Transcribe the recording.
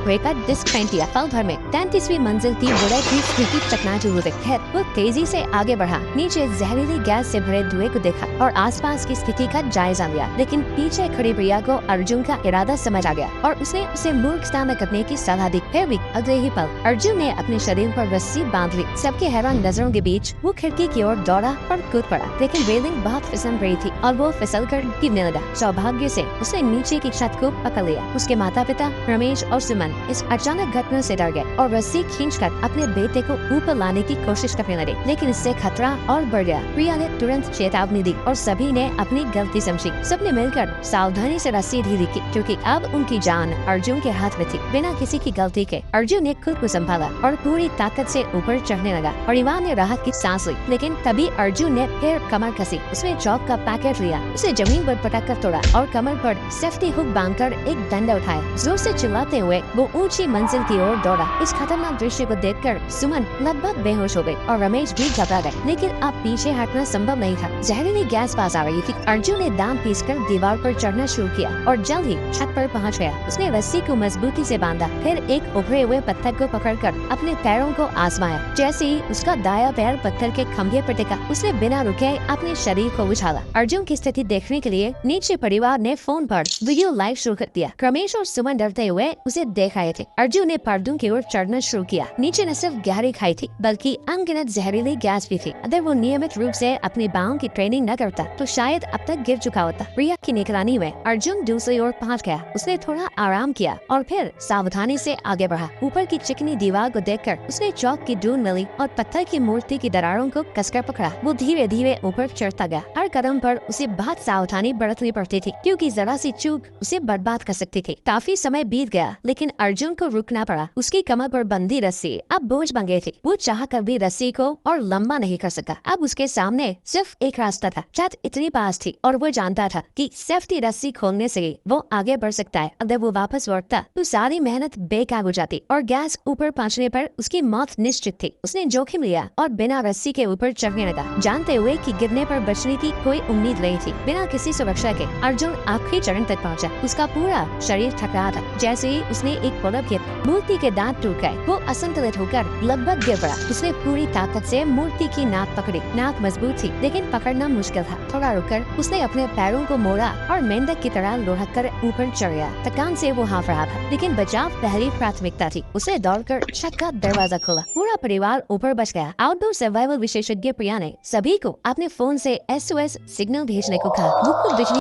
Break का disc फेंक दिया। पल भर में 33वीं मंजिल थी बुलेट की खिड़की चकनाचूर हो गई। खैर वो तेजी से आगे बढ़ा, नीचे जहरीली गैस से भरे धुएं को देखा और आसपास की स्थिति का जायजा लिया। लेकिन पीछे खड़ी प्रिया को अर्जुन का इरादा समझ आ गया और उसने उसे मूर्खता न करने की सलाह दी। फिर भी अगले ही पल अर्जुन ने अपने शरीर पर रस्सी बांध ली। सबके हैरान नजरों के बीच वो खिड़की की ओर दौड़ा और कूद पड़ा, लेकिन रेलिंग बहुत फिसल रही थी और वो फिसल कर गिरने लगा। सौभाग्य से उसने नीचे की छत को पकड़ लिया। उसके माता पिता रमेश और सुमन इस अचानक घटना से डर गए और रस्सी खींचकर अपने बेटे को ऊपर लाने की कोशिश करने लगे, लेकिन इससे खतरा और बढ़ गया। प्रिया ने तुरंत चेतावनी दी और सभी ने अपनी गलती समझी। सबने मिलकर सावधानी से रस्सी ढीली की, क्योंकि अब उनकी जान अर्जुन के हाथ में थी। बिना किसी की गलती के अर्जुन ने खुद को संभाला और पूरी ताकत से ऊपर चढ़ने लगा। परिवार ने राहत की सांस ली, लेकिन तभी अर्जुन ने फिर कमर कसी। उसने चौक का पैकेट लिया, उसे जमीन पर पटक कर तोड़ा और कमर पर सेफ्टी हुक बांधकर एक डंडा उठाया। जोर से चिल्लाते हुए वो ऊंची मंजिल की ओर दौड़ा। इस खतरनाक दृश्य को देखकर सुमन लगभग बेहोश हो गई और रमेश भी घबरा गए, लेकिन अब पीछे हटना संभव नहीं था। जहरीली गैस पास आ रही थी। अर्जुन ने दांत पीसकर दीवार पर चढ़ना शुरू किया और जल्द ही छत पर पहुंच गया। उसने रस्सी को मजबूती से बांधा, फिर एक उभरे हुए पत्थर को पकड़कर अपने पैरों को आजमाया। जैसे ही उसका दायां पैर पत्थर के खंभे पर टिका, उसने बिना रुके अपने शरीर को उछाला। अर्जुन की स्थिति देखने के लिए नीचे परिवार ने फोन पर वीडियो लाइव शुरू कर दिया। रमेश और सुमन डरते हुए उसे देख रहे थे। अर्जुन ने पर्दों की ओर चढ़ना शुरू किया। नीचे न सिर्फ गहरी खाई थी, बल्कि अनगिनत जहरीली गैस भी थी। अगर वो नियमित रूप से अपनी बाहों की ट्रेनिंग न करता तो शायद अब तक गिर चुका होता। प्रिया की निगरानी में अर्जुन दूसरी ओर पहुंच गया। उसने थोड़ा आराम किया और फिर सावधानी से आगे बढ़ा। ऊपर की चिकनी दीवार को देखकर उसने चौक की डून मिली और पत्थर की मूर्ति की दरारों को कसकर पकड़ा। वो धीरे धीरे ऊपर चढ़ता गया। हर कदम पर उसे बहुत सावधानी बरतनी पड़ती थी, क्योंकि जरा सी चूक उसे बर्बाद कर सकती थी। काफी समय बीत गया, लेकिन अर्जुन को रुकना पड़ा। उसकी कमर पर बंधी रस्सी अब बोझ बन गई थी। वो चाह कर भी रस्सी को और लंबा नहीं कर सका। अब उसके सामने सिर्फ एक रास्ता था। छत इतनी पास थी और वो जानता था कि सेफ्टी रस्सी खोलने से वो आगे बढ़ सकता है। अगर वो वापस लौटता तो सारी मेहनत बेकार हो जाती और गैस ऊपर पहुंचने पर उसकी मौत निश्चित थी। उसने जोखिम लिया और बिना रस्सी के ऊपर चढ़ने लगा, जानते हुए कि गिरने पर बचने की कोई उम्मीद नहीं थी। बिना किसी सुरक्षा के अर्जुन आखिरी चरण तक पहुंचा। उसका पूरा शरीर थक रहा था। जैसे ही उसने एक पड़क किया, मूर्ति के दांत टूट गए। वो असंतुलित होकर लगभग गिर पड़ा। उसने पूरी ताकत से मूर्ति की नाक पकड़ी। नाक मजबूत थी, लेकिन पकड़ना मुश्किल था। थोड़ा रुककर उसने अपने पैरों को मोड़ा और मेंढक की तरह लुढ़क कर ऊपर चढ़ गया। थकान से वो हाँफ रहा था, लेकिन बचाव पहली प्राथमिकता थी। उसे दौड़कर छत का दरवाजा खोला। पूरा परिवार ऊपर बच गया। आउटडोर सर्वाइवल विशेषज्ञ प्रिया ने सभी को अपने फोन से SOS सिग्नल भेजने को कहा। वो खुद बिजली